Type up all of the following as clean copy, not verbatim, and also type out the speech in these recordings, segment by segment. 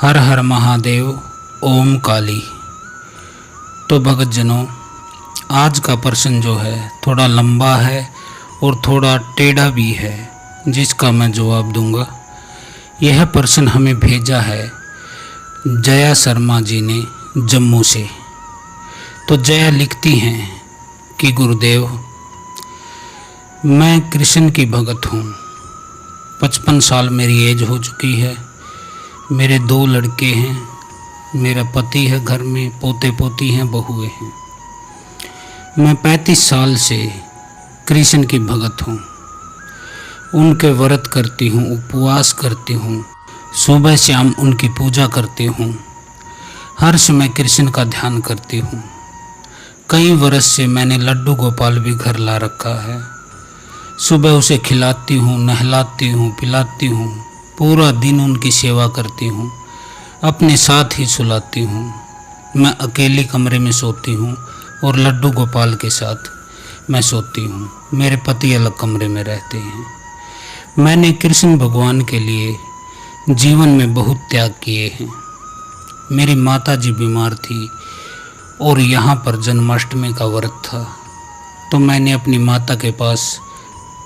हर हर महादेव। ओम काली। तो भगतजनों, आज का प्रश्न जो है थोड़ा लंबा है और थोड़ा टेढ़ा भी है, जिसका मैं जवाब दूंगा। यह प्रश्न हमें भेजा है जया शर्मा जी ने जम्मू से। तो जया लिखती हैं कि गुरुदेव, मैं कृष्ण की भगत हूँ। 55 साल मेरी एज हो चुकी है। मेरे 2 लड़के हैं, मेरा पति है, घर में पोते पोती हैं, बहुएं हैं। मैं 35 साल से कृष्ण की भगत हूँ। उनके व्रत करती हूँ, उपवास करती हूँ, सुबह शाम उनकी पूजा करती हूँ। हर समय कृष्ण का ध्यान करती हूँ। कई वर्ष से मैंने लड्डू गोपाल भी घर ला रखा है। सुबह उसे खिलाती हूँ, नहलाती हूँ, पिलाती हूँ, पूरा दिन उनकी सेवा करती हूँ, अपने साथ ही सुलाती हूँ। मैं अकेले कमरे में सोती हूँ और लड्डू गोपाल के साथ मैं सोती हूँ। मेरे पति अलग कमरे में रहते हैं। मैंने कृष्ण भगवान के लिए जीवन में बहुत त्याग किए हैं। मेरी माता जी बीमार थी और यहाँ पर जन्माष्टमी का व्रत था, तो मैंने अपनी माता के पास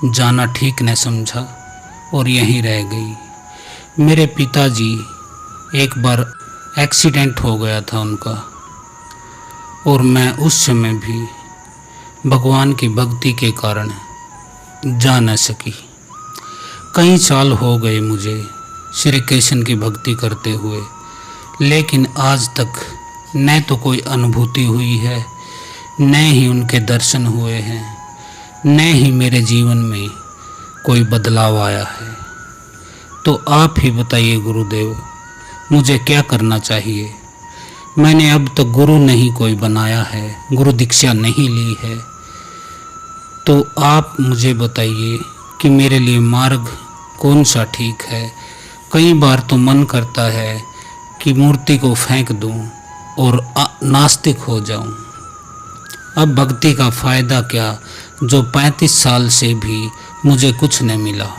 जाना ठीक न समझा और यहीं रह गई। मेरे पिताजी एक बार एक्सीडेंट हो गया था उनका, और मैं उस समय भी भगवान की भक्ति के कारण जा न सकी। कई साल हो गए मुझे श्री कृष्ण की भक्ति करते हुए, लेकिन आज तक न तो कोई अनुभूति हुई है, न ही उनके दर्शन हुए हैं, न ही मेरे जीवन में कोई बदलाव आया है। तो आप ही बताइए गुरुदेव, मुझे क्या करना चाहिए। मैंने अब तक गुरु नहीं कोई बनाया है, गुरु दीक्षा नहीं ली है। तो आप मुझे बताइए कि मेरे लिए मार्ग कौन सा ठीक है। कई बार तो मन करता है कि मूर्ति को फेंक दूं और नास्तिक हो जाऊं। अब भक्ति का फ़ायदा क्या, जो 35 साल से भी मुझे कुछ नहीं मिला।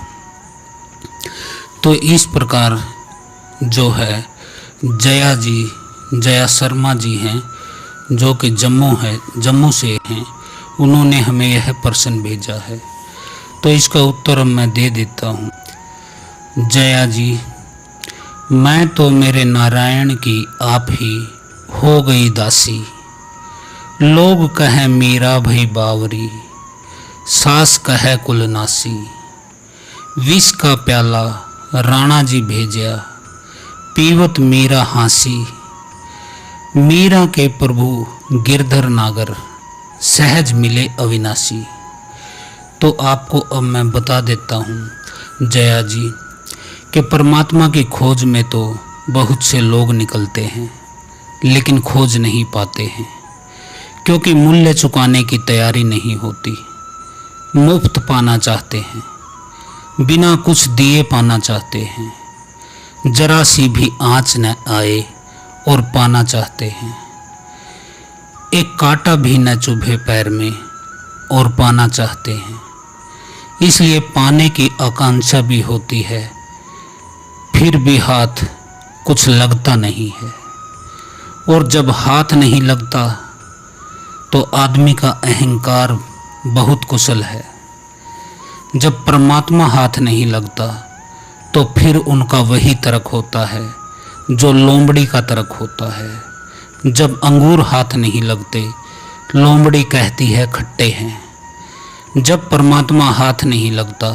तो इस प्रकार जो है जया शर्मा जी हैं, जो कि जम्मू से हैं, उन्होंने हमें यह प्रश्न भेजा है। तो इसका उत्तर अब मैं दे देता हूँ। जया जी, मैं तो मेरे नारायण की आप ही हो गई दासी। लोग कहें मीरा भई बावरी, सास कहे कुलनासी। विष का प्याला राणा जी भेजा, पीवत मीरा हांसी। मीरा के प्रभु गिरधर नागर, सहज मिले अविनाशी। तो आपको अब मैं बता देता हूँ जया जी, कि परमात्मा की खोज में तो बहुत से लोग निकलते हैं, लेकिन खोज नहीं पाते हैं, क्योंकि मूल्य चुकाने की तैयारी नहीं होती। मुफ्त पाना चाहते हैं, बिना कुछ दिए पाना चाहते हैं, जरा सी भी आँच न आए और पाना चाहते हैं। एक कांटा भी न चुभे पैर में और पाना चाहते हैं। इसलिए पाने की आकांक्षा भी होती है, फिर भी हाथ कुछ लगता नहीं है। और जब हाथ नहीं लगता तो आदमी का अहंकार बहुत कुशल है। जब परमात्मा हाथ नहीं लगता तो फिर उनका वही तर्क होता है जो लोमड़ी का तर्क होता है। जब अंगूर हाथ नहीं लगते, लोमड़ी कहती है खट्टे हैं। जब परमात्मा हाथ नहीं लगता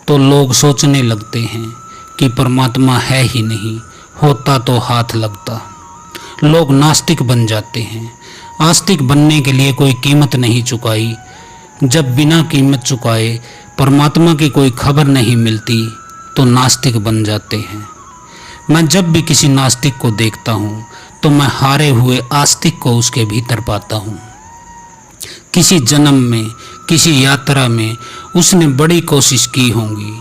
तो लोग सोचने लगते हैं कि परमात्मा है ही नहीं, होता तो हाथ लगता। लोग नास्तिक बन जाते हैं। आस्तिक बनने के लिए कोई कीमत नहीं चुकाई। जब बिना कीमत चुकाए परमात्मा की कोई खबर नहीं मिलती तो नास्तिक बन जाते हैं। मैं जब भी किसी नास्तिक को देखता हूँ तो मैं हारे हुए आस्तिक को उसके भीतर पाता हूँ। किसी जन्म में, किसी यात्रा में उसने बड़ी कोशिश की होंगी,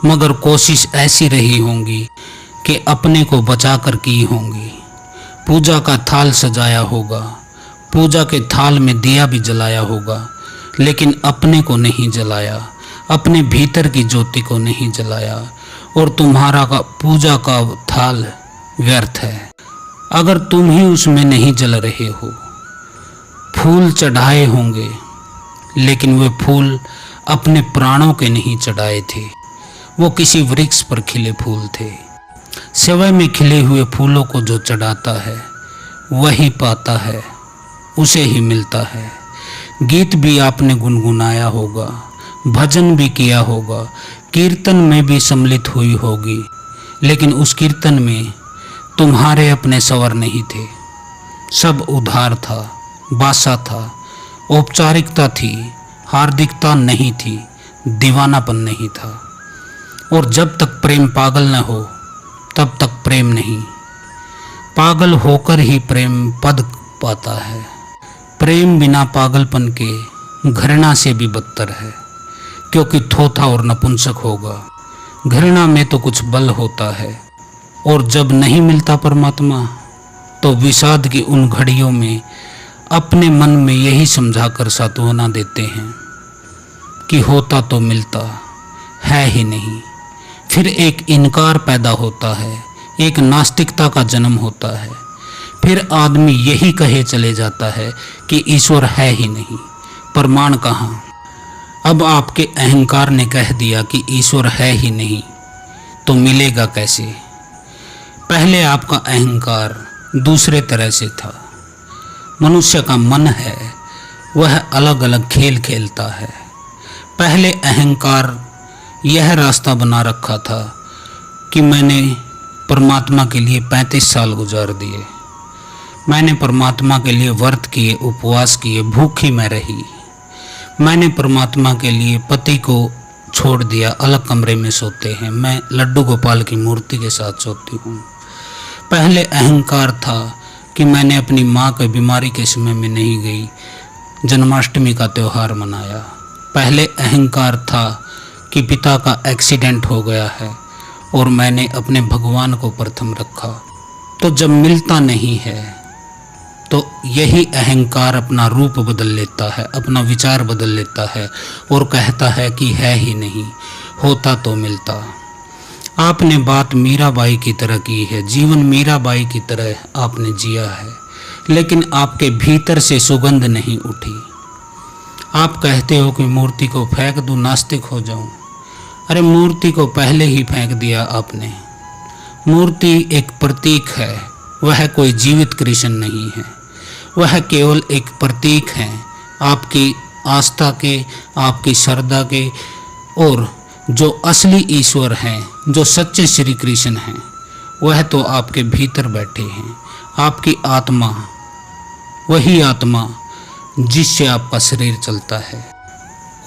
मगर कोशिश ऐसी रही होंगी कि अपने को बचा कर की होंगी। पूजा का थाल सजाया होगा, पूजा के थाल में दिया भी जलाया होगा, लेकिन अपने को नहीं जलाया, अपने भीतर की ज्योति को नहीं जलाया। और तुम्हारा का पूजा का थाल व्यर्थ है। अगर तुम ही उसमें नहीं जल रहे हो। फूल चढ़ाए होंगे, लेकिन वे फूल अपने प्राणों के नहीं चढ़ाए थे, वो किसी वृक्ष पर खिले फूल थे। सेवा में खिले हुए फूलों को जो चढ़ाता है वही पाता है, उसे ही मिलता है। गीत भी आपने गुनगुनाया होगा, भजन भी किया होगा, कीर्तन में भी सम्मिलित हुई होगी, लेकिन उस कीर्तन में तुम्हारे अपने स्वर नहीं थे। सब उधार था, बासा था, औपचारिकता थी, हार्दिकता नहीं थी, दीवानापन नहीं था। और जब तक प्रेम पागल न हो तब तक प्रेम नहीं। पागल होकर ही प्रेम पद पाता है। प्रेम बिना पागलपन के घृणा से भी बदतर है, क्योंकि थोथा और नपुंसक होगा। घृणा में तो कुछ बल होता है, और जब नहीं मिलता परमात्मा तो विषाद की उन घड़ियों में अपने मन में यही समझाकर सांत्वना देते हैं कि होता तो मिलता है ही नहीं। फिर एक इनकार पैदा होता है, एक नास्तिकता का जन्म होता है। फिर आदमी यही कहे चले जाता है कि ईश्वर है ही नहीं, प्रमाण कहाँ। अब आपके अहंकार ने कह दिया कि ईश्वर है ही नहीं, तो मिलेगा कैसे? पहले आपका अहंकार दूसरे तरह से था। मनुष्य का मन है, वह अलग अलग खेल खेलता है। पहले अहंकार यह रास्ता बना रखा था कि मैंने परमात्मा के लिए 35 साल गुजार दिए, मैंने परमात्मा के लिए व्रत किए, उपवास किए, भूखी मैं रही, मैंने परमात्मा के लिए पति को छोड़ दिया, अलग कमरे में सोते हैं, मैं लड्डू गोपाल की मूर्ति के साथ सोती हूँ। पहले अहंकार था कि मैंने अपनी माँ की बीमारी के समय में नहीं गई, जन्माष्टमी का त्यौहार मनाया। पहले अहंकार था कि पिता का एक्सीडेंट हो गया है और मैंने अपने भगवान को प्रथम रखा। तो जब मिलता नहीं है तो यही अहंकार अपना रूप बदल लेता है, अपना विचार बदल लेता है और कहता है कि है ही नहीं, होता तो मिलता। आपने बात मीराबाई की तरह की है, जीवन मीराबाई की तरह आपने जिया है, लेकिन आपके भीतर से सुगंध नहीं उठी। आप कहते हो कि मूर्ति को फेंक दूं, नास्तिक हो जाऊं। अरे मूर्ति को पहले ही फेंक दिया आपने। मूर्ति एक प्रतीक है, वह कोई जीवित कृष्ण नहीं है, वह केवल एक प्रतीक है आपकी आस्था के, आपकी श्रद्धा के। और जो असली ईश्वर हैं, जो सच्चे श्री कृष्ण हैं, वह तो आपके भीतर बैठे हैं। आपकी आत्मा, वही आत्मा जिससे आपका शरीर चलता है।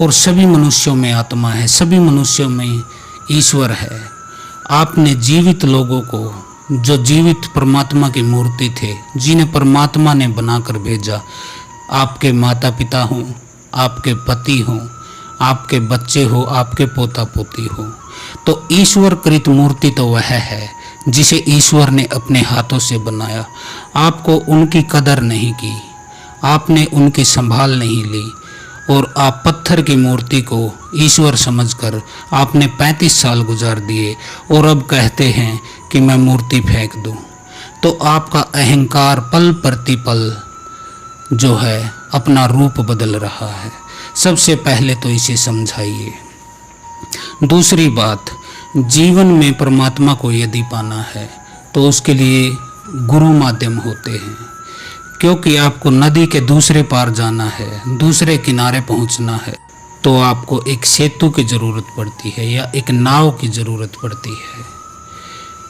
और सभी मनुष्यों में आत्मा है, सभी मनुष्यों में ईश्वर है। आपने जीवित लोगों को, जो जीवित परमात्मा की मूर्ति थे, जिन्हें परमात्मा ने बनाकर भेजा, आपके माता पिता हों, आपके पति हों, आपके बच्चे हो, आपके पोता पोती हो, तो ईश्वर कृत मूर्ति तो वह है जिसे ईश्वर ने अपने हाथों से बनाया। आपको उनकी कदर नहीं की, आपने उनकी संभाल नहीं ली, और आप पत्थर की मूर्ति को ईश्वर समझकर आपने 35 साल गुजार दिए, और अब कहते हैं कि मैं मूर्ति फेंक दूं। तो आपका अहंकार पल प्रतिपल जो है अपना रूप बदल रहा है। सबसे पहले तो इसे समझाइए। दूसरी बात, जीवन में परमात्मा को यदि पाना है तो उसके लिए गुरु माध्यम होते हैं, क्योंकि आपको नदी के दूसरे पार जाना है, दूसरे किनारे पहुंचना है, तो आपको एक सेतु की ज़रूरत पड़ती है या एक नाव की ज़रूरत पड़ती है।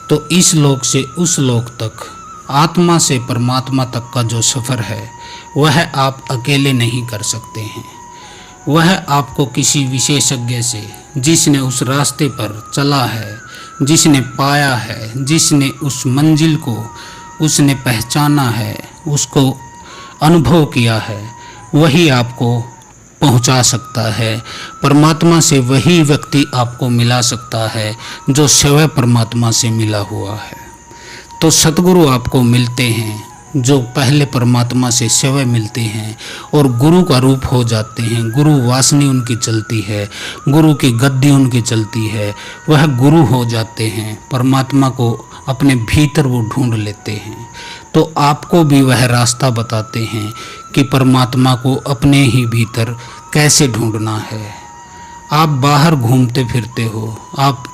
तो इस लोक से उस लोक तक, आत्मा से परमात्मा तक का जो सफ़र है वह आप अकेले नहीं कर सकते हैं। वह आपको किसी विशेषज्ञ से, जिसने उस रास्ते पर चला है, जिसने पाया है, जिसने उस मंजिल को उसने पहचाना है, उसको अनुभव किया है, वही आपको पहुंचा सकता है। परमात्मा से वही व्यक्ति आपको मिला सकता है जो स्वयं परमात्मा से मिला हुआ है। तो सतगुरु आपको मिलते हैं जो पहले परमात्मा से स्वयं मिलते हैं और गुरु का रूप हो जाते हैं। गुरु वासनी उनकी चलती है, गुरु की गद्दी उनकी चलती है, वह गुरु हो जाते हैं, परमात्मा को अपने भीतर वो ढूंढ लेते हैं। तो आपको भी वह रास्ता बताते हैं कि परमात्मा को अपने ही भीतर कैसे ढूंढना है। आप बाहर घूमते फिरते हो, आप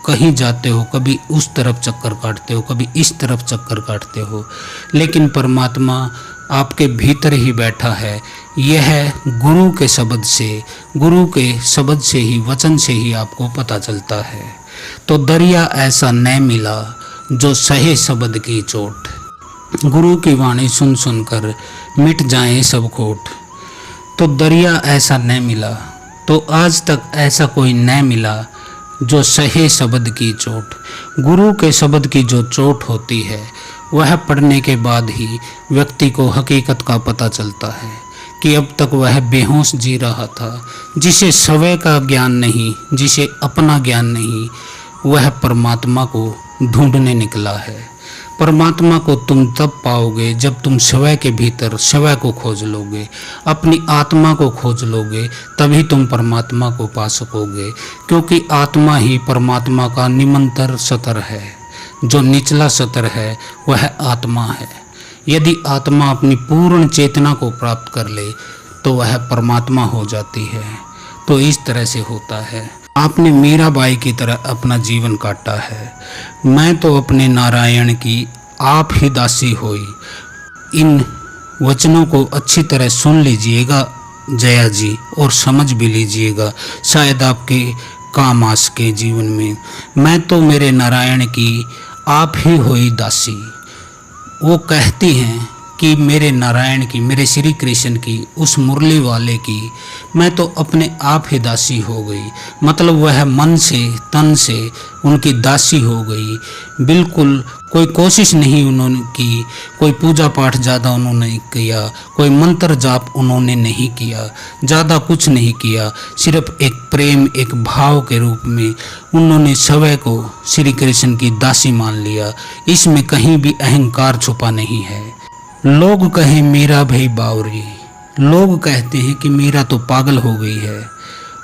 कहीं जाते हो, कभी उस तरफ चक्कर काटते हो, कभी इस तरफ चक्कर काटते हो, लेकिन परमात्मा आपके भीतर ही बैठा है। यह गुरु के शब्द से ही, वचन से ही आपको पता चलता है। तो दरिया ऐसा न मिला जो सहे शब्द की चोट, गुरु की वाणी सुन सुनकर मिट जाए सब खोट। तो दरिया ऐसा न मिला, तो आज तक ऐसा कोई न मिला जो सहे शब्द की चोट। गुरु के शब्द की जो चोट होती है वह पढ़ने के बाद ही व्यक्ति को हकीकत का पता चलता है कि अब तक वह बेहोश जी रहा था। जिसे स्वयं का ज्ञान नहीं, जिसे अपना ज्ञान नहीं, वह परमात्मा को ढूंढने निकला है। परमात्मा को तुम तब पाओगे जब तुम स्वयं के भीतर स्वयं को खोज लोगे, अपनी आत्मा को खोज लोगे, तभी तुम परमात्मा को पा सकोगे। क्योंकि आत्मा ही परमात्मा का निमंतर सतर है। जो निचला सतर है वह आत्मा है। यदि आत्मा अपनी पूर्ण चेतना को प्राप्त कर ले तो वह परमात्मा हो जाती है। तो इस तरह से होता है। आपने मीराबाई की तरह अपना जीवन काटा है। मैं तो अपने नारायण की आप ही दासी होई। इन वचनों को अच्छी तरह सुन लीजिएगा जया जी, और समझ भी लीजिएगा, शायद आपके काम आ सके जीवन में। मैं तो मेरे नारायण की आप ही होई दासी। वो कहती हैं कि मेरे नारायण की, मेरे श्री कृष्ण की, उस मुरली वाले की मैं तो अपने आप ही दासी हो गई। मतलब वह मन से, तन से उनकी दासी हो गई। बिल्कुल कोई कोशिश नहीं उन्होंने की, कोई पूजा पाठ ज़्यादा उन्होंने किया, कोई मंत्र जाप उन्होंने नहीं किया, ज़्यादा कुछ नहीं किया। सिर्फ एक प्रेम, एक भाव के रूप में उन्होंने स्वयं को श्री कृष्ण की दासी मान लिया। इसमें कहीं भी अहंकार छुपा नहीं है। लोग कहें मीरा भाई बावरी, लोग कहते हैं कि मीरा तो पागल हो गई है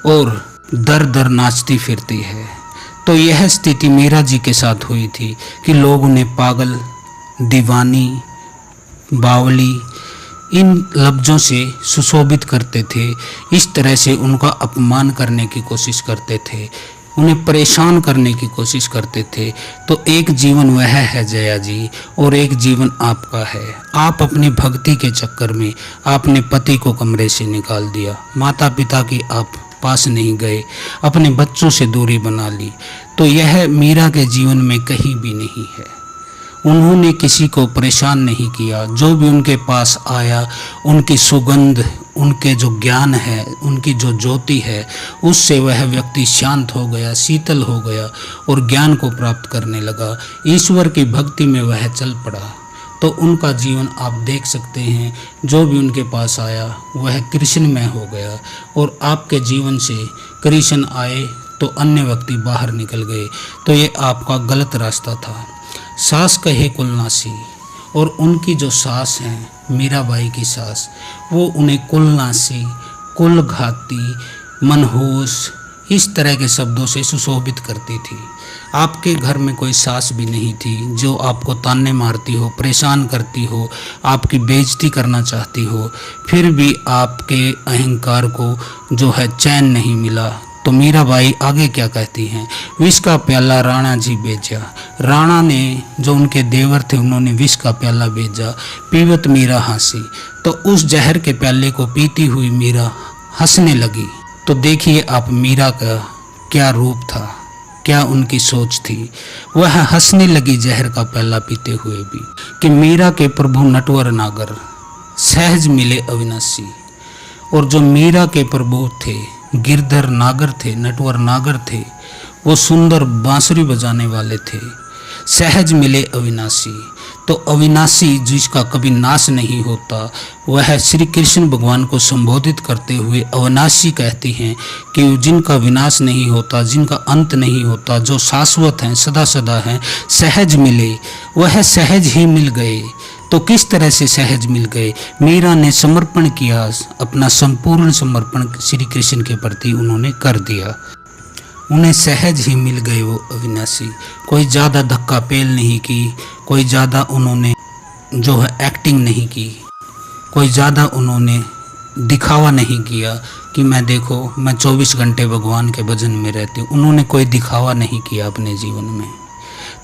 और दर दर नाचती फिरती है। तो यह स्थिति मीरा जी के साथ हुई थी कि लोग उन्हें पागल, दीवानी, बावली इन लफ्ज़ों से सुशोभित करते थे। इस तरह से उनका अपमान करने की कोशिश करते थे, उन्हें परेशान करने की कोशिश करते थे। तो एक जीवन वह है जया जी, और एक जीवन आपका है। आप अपनी भक्ति के चक्कर में आपने पति को कमरे से निकाल दिया, माता पिता की आप पास नहीं गए, अपने बच्चों से दूरी बना ली। तो यह मीरा के जीवन में कहीं भी नहीं है। उन्होंने किसी को परेशान नहीं किया। जो भी उनके पास आया, उनकी सुगंध, उनके जो ज्ञान है, उनकी जो ज्योति है, उससे वह व्यक्ति शांत हो गया, शीतल हो गया और ज्ञान को प्राप्त करने लगा। ईश्वर की भक्ति में वह चल पड़ा। तो उनका जीवन आप देख सकते हैं। जो भी उनके पास आया वह कृष्णमय हो गया, और आपके जीवन से कृष्ण आए तो अन्य व्यक्ति बाहर निकल गए। तो ये आपका गलत रास्ता था। सास कहे कुलनासी, और उनकी जो सास हैं, मीराबाई की सास, वो उन्हें कुलनासी, कुलघाती, मनहूस इस तरह के शब्दों से सुशोभित करती थी। आपके घर में कोई सास भी नहीं थी जो आपको ताने मारती हो, परेशान करती हो, आपकी बेइज्जती करना चाहती हो, फिर भी आपके अहंकार को जो है चैन नहीं मिला। तो मीराबाई आगे क्या कहती हैं? विष का प्याला राणा जी भेजा। राणा ने, जो उनके देवर थे, उन्होंने विष का प्याला भेजा। पीवत मीरा हंसी। तो उस जहर के प्याले को पीती हुई मीरा हंसने लगी। तो देखिए आप मीरा का क्या रूप था, क्या उनकी सोच थी। वह हंसने लगी जहर का प्याला पीते हुए भी कि मीरा के प्रभु नटवर नागर सहज मिले अविनाशी। और जो मीरा के प्रभु थे, गिरधर नागर थे, नटवर नागर थे, वो सुंदर बांसुरी बजाने वाले थे। सहज मिले अविनाशी। तो अविनाशी जिसका कभी नाश नहीं होता, वह श्री कृष्ण भगवान को संबोधित करते हुए अविनाशी कहती हैं कि जिनका विनाश नहीं होता, जिनका अंत नहीं होता, जो शाश्वत हैं, सदा सदा हैं, सहज मिले। वह सहज ही मिल गए। तो किस तरह से सहज मिल गए? मीरा ने समर्पण किया, अपना संपूर्ण समर्पण श्री कृष्ण के प्रति उन्होंने कर दिया। उन्हें सहज ही मिल गए वो अविनाशी। कोई ज़्यादा धक्का पेल नहीं की, कोई ज़्यादा उन्होंने जो है एक्टिंग नहीं की, कोई ज़्यादा उन्होंने दिखावा नहीं किया कि मैं देखो मैं 24 घंटे भगवान के भजन में रहती हूँ। उन्होंने कोई दिखावा नहीं किया अपने जीवन में।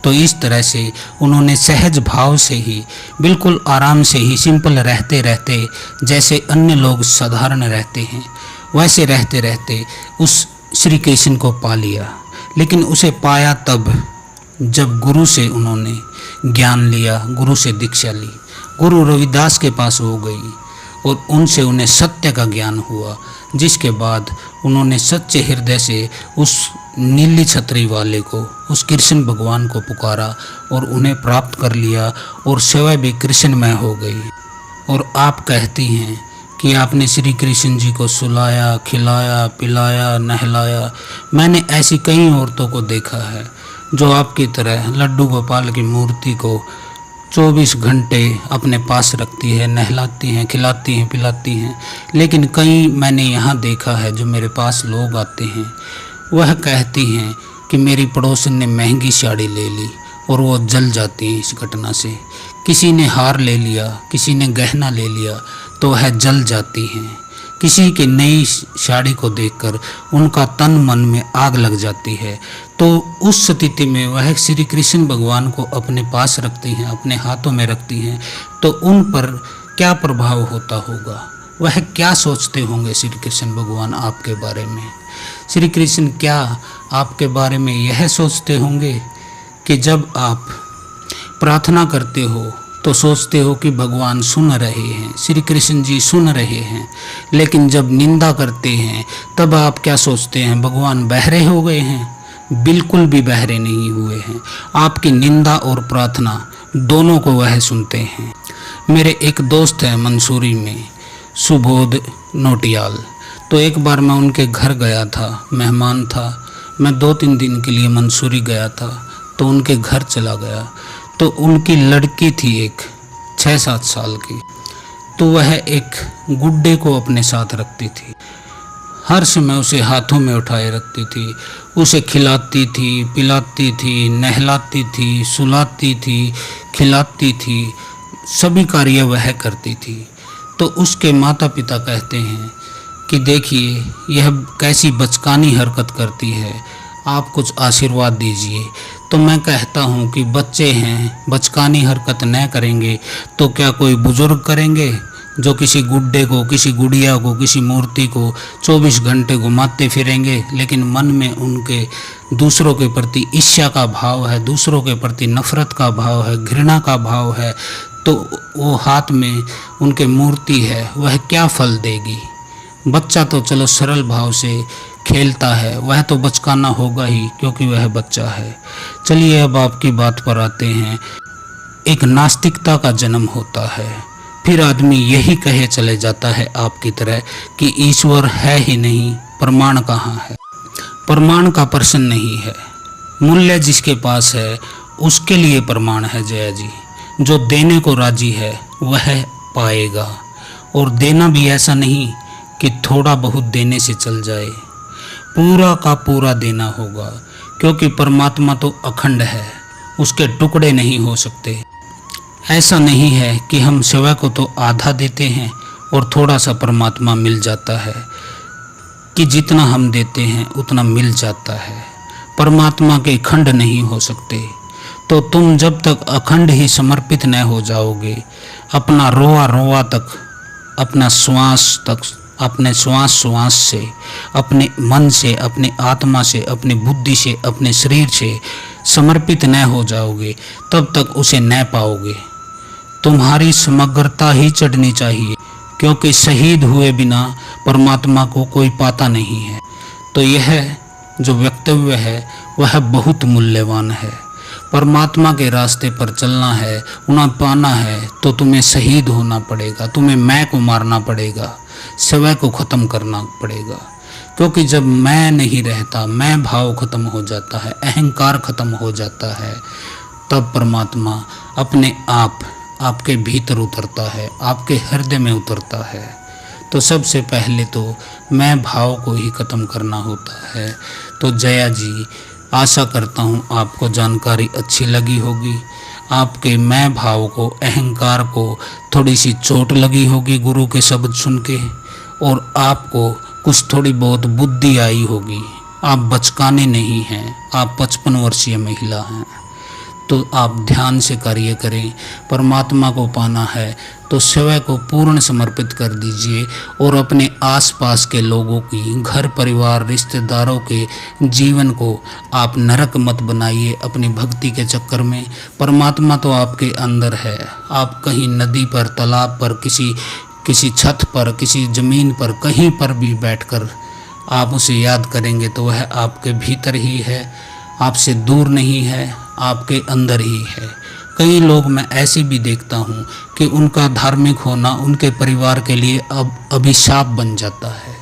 तो इस तरह से उन्होंने सहज भाव से ही, बिल्कुल आराम से ही, सिंपल रहते रहते, जैसे अन्य लोग साधारण रहते हैं वैसे रहते रहते उस श्री कृष्ण को पा लिया। लेकिन उसे पाया तब जब गुरु से उन्होंने ज्ञान लिया, गुरु से दीक्षा ली। गुरु रविदास के पास हो गई और उनसे उन्हें सत्य का ज्ञान हुआ, जिसके बाद उन्होंने सच्चे हृदय से उस नीली छतरी वाले को, उस कृष्ण भगवान को पुकारा और उन्हें प्राप्त कर लिया और सेवा भी कृष्णमय हो गई। और आप कहती हैं कि आपने श्री कृष्ण जी को सुलाया, खिलाया, पिलाया, नहलाया। मैंने ऐसी कई औरतों को देखा है जो आपकी तरह लड्डू गोपाल की मूर्ति को 24 घंटे अपने पास रखती है, नहलाती हैं, खिलाती हैं, पिलाती हैं। लेकिन कई मैंने यहाँ देखा है जो मेरे पास लोग आते हैं, वह कहती हैं कि मेरी पड़ोसन ने महंगी साड़ी ले ली और वो जल जाती हैं इस घटना से। किसी ने हार ले लिया, किसी ने गहना ले लिया तो वह जल जाती हैं। किसी की नई साड़ी को देखकर उनका तन मन में आग लग जाती है। तो उस स्थिति में वह श्री कृष्ण भगवान को अपने पास रखती हैं, अपने हाथों में रखती हैं, तो उन पर क्या प्रभाव होता होगा, वह क्या सोचते होंगे श्री कृष्ण भगवान आपके बारे में। श्री कृष्ण क्या आपके बारे में यह सोचते होंगे कि जब आप प्रार्थना करते हो तो सोचते हो कि भगवान सुन रहे हैं, श्री कृष्ण जी सुन रहे हैं। लेकिन जब निंदा करते हैं तब आप क्या सोचते हैं, भगवान बहरे हो गए हैं। बिल्कुल भी बहरे नहीं हुए हैं। आपकी निंदा और प्रार्थना दोनों को वह सुनते हैं। मेरे एक दोस्त है मंसूरी में, सुबोध नोटियाल। तो एक बार मैं उनके घर गया था, मेहमान था। मैं 2-3 दिन के लिए मंसूरी गया था, तो उनके घर चला गया। तो उनकी लड़की थी एक 6-7 साल की। तो वह एक गुड्डे को अपने साथ रखती थी, हर समय उसे हाथों में उठाए रखती थी, उसे खिलाती थी, पिलाती थी, नहलाती थी, सुलाती थी, खिलाती थी, सभी कार्य वह करती थी। तो उसके माता पिता कहते हैं कि देखिए यह कैसी बचकानी हरकत करती है, आप कुछ आशीर्वाद दीजिए। तो मैं कहता हूँ कि बच्चे हैं, बचकानी हरकत न करेंगे तो क्या कोई बुजुर्ग करेंगे, जो किसी गुड्डे को, किसी गुड़िया को, किसी मूर्ति को 24 घंटे घुमाते फिरेंगे, लेकिन मन में उनके दूसरों के प्रति ईर्ष्या का भाव है, दूसरों के प्रति नफरत का भाव है, घृणा का भाव है। तो वो हाथ में उनके मूर्ति है, वह क्या फल देगी। बच्चा तो चलो सरल भाव से खेलता है, वह तो बचकाना होगा ही क्योंकि वह बच्चा है। चलिए अब आपकी बात पर आते हैं। एक नास्तिकता का जन्म होता है, फिर आदमी यही कहे चले जाता है आपकी तरह कि ईश्वर है ही नहीं, प्रमाण कहाँ है। प्रमाण का प्रश्न नहीं है, मूल्य जिसके पास है उसके लिए प्रमाण है जया जी। जो देने को राजी है वह पाएगा, और देना भी ऐसा नहीं कि थोड़ा बहुत देने से चल जाए, पूरा का पूरा देना होगा, क्योंकि परमात्मा तो अखंड है, उसके टुकड़े नहीं हो सकते। ऐसा नहीं है कि हम सेवा को तो आधा देते हैं और थोड़ा सा परमात्मा मिल जाता है, कि जितना हम देते हैं उतना मिल जाता है। परमात्मा के खंड नहीं हो सकते। तो तुम जब तक अखंड ही समर्पित न हो जाओगे, अपना रोआ रोआ तक, अपना श्वास तक, अपने श्वास श्वास से, अपने मन से, अपने आत्मा से, अपनी बुद्धि से, अपने शरीर से समर्पित न हो जाओगे, तब तक उसे न पाओगे। तुम्हारी समग्रता ही चढ़नी चाहिए, क्योंकि शहीद हुए बिना परमात्मा को कोई पाता नहीं है। तो यह जो वक्तव्य है वह बहुत मूल्यवान है। परमात्मा के रास्ते पर चलना है, उन्हें पाना है, तो तुम्हें शहीद होना पड़ेगा, तुम्हें मैं को मारना पड़ेगा, स्वयं को ख़त्म करना पड़ेगा। क्योंकि जब मैं नहीं रहता, मैं भाव खत्म हो जाता है, अहंकार खत्म हो जाता है, तब परमात्मा अपने आप आपके भीतर उतरता है, आपके हृदय में उतरता है। तो सबसे पहले तो मैं भाव को ही ख़त्म करना होता है। तो जया जी, आशा करता हूँ आपको जानकारी अच्छी लगी होगी। आपके मैं भाव को, अहंकार को थोड़ी सी चोट लगी होगी गुरु के शब्द सुन के, और आपको कुछ थोड़ी बहुत बुद्धि आई होगी। आप बचकाने नहीं हैं, आप 55 वर्षीय महिला हैं। तो आप ध्यान से कार्य करें। परमात्मा को पाना है तो स्वयं को पूर्ण समर्पित कर दीजिए और अपने आसपास के लोगों की, घर परिवार, रिश्तेदारों के जीवन को आप नरक मत बनाइए अपनी भक्ति के चक्कर में। परमात्मा तो आपके अंदर है। आप कहीं नदी पर, तालाब पर, किसी छत पर, किसी ज़मीन पर, कहीं पर भी बैठकर आप उसे याद करेंगे तो वह आपके भीतर ही है, आपसे दूर नहीं है, आपके अंदर ही है। कई लोग मैं ऐसे भी देखता हूँ कि उनका धार्मिक होना उनके परिवार के लिए अब अभिशाप बन जाता है।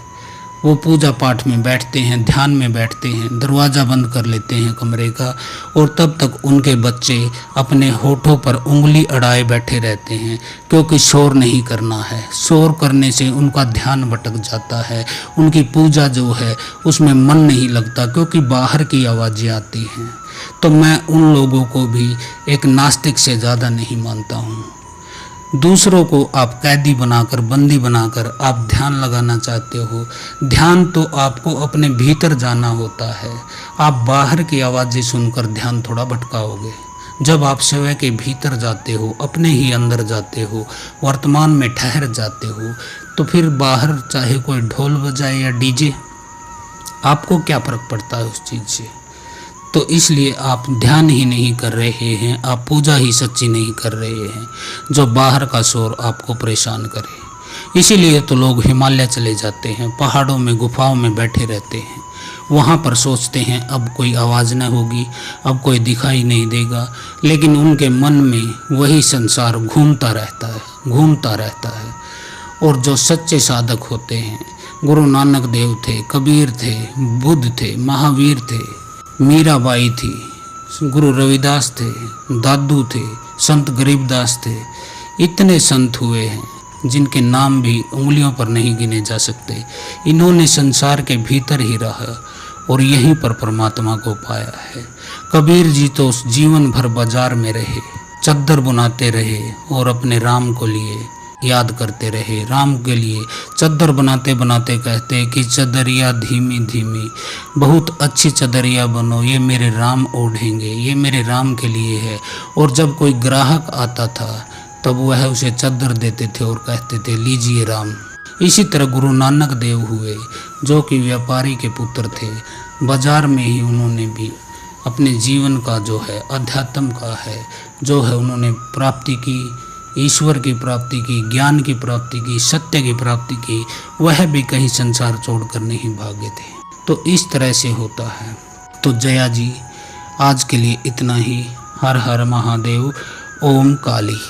वो पूजा पाठ में बैठते हैं, ध्यान में बैठते हैं, दरवाज़ा बंद कर लेते हैं कमरे का, और तब तक उनके बच्चे अपने होठों पर उंगली अड़ाए बैठे रहते हैं, क्योंकि शोर नहीं करना है। शोर करने से उनका ध्यान भटक जाता है, उनकी पूजा जो है उसमें मन नहीं लगता, क्योंकि बाहर की आवाज़ें आती हैं। तो मैं उन लोगों को भी एक नास्तिक से ज़्यादा नहीं मानता हूँ। दूसरों को आप कैदी बनाकर, बंदी बनाकर आप ध्यान लगाना चाहते हो। ध्यान तो आपको अपने भीतर जाना होता है। आप बाहर की आवाज़ें सुनकर ध्यान थोड़ा भटकाओगे। जब आप स्वयं के भीतर जाते हो, अपने ही अंदर जाते हो, वर्तमान में ठहर जाते हो, तो फिर बाहर चाहे कोई ढोल बजाए या डीजे, आपको क्या फ़र्क पड़ता है उस चीज़ से। तो इसलिए आप ध्यान ही नहीं कर रहे हैं, आप पूजा ही सच्ची नहीं कर रहे हैं, जो बाहर का शोर आपको परेशान करे। इसीलिए तो लोग हिमालय चले जाते हैं, पहाड़ों में, गुफाओं में बैठे रहते हैं। वहाँ पर सोचते हैं अब कोई आवाज़ न होगी, अब कोई दिखाई नहीं देगा, लेकिन उनके मन में वही संसार घूमता रहता है। और जो सच्चे साधक होते हैं, गुरु नानक देव थे, कबीर थे, बुद्ध थे, महावीर थे, मीराबाई थी, गुरु रविदास थे, दादू थे, संत गरीबदास थे। इतने संत हुए हैं जिनके नाम भी उंगलियों पर नहीं गिने जा सकते। इन्होंने संसार के भीतर ही रहा और यहीं पर परमात्मा को पाया है। कबीर जी तो जीवन भर बाजार में रहे, चद्दर बुनाते रहे और अपने राम को लिए याद करते रहे। राम के लिए चद्दर बनाते बनाते कहते कि चदरिया धीमी धीमी, बहुत अच्छी चदरिया बनो, ये मेरे राम ओढ़ेंगे, ये मेरे राम के लिए है। और जब कोई ग्राहक आता था तब वह उसे चद्दर देते थे और कहते थे लीजिए राम। इसी तरह गुरु नानक देव हुए, जो कि व्यापारी के पुत्र थे। बाजार में ही उन्होंने भी अपने जीवन का जो है, अध्यात्म का है, जो है उन्होंने प्राप्ति की, ईश्वर की प्राप्ति की, ज्ञान की प्राप्ति की, सत्य की प्राप्ति की। वह भी कहीं संसार छोड़कर नहीं भागे थे। तो इस तरह से होता है। तो जया जी, आज के लिए इतना ही। हर हर महादेव। ओम काली।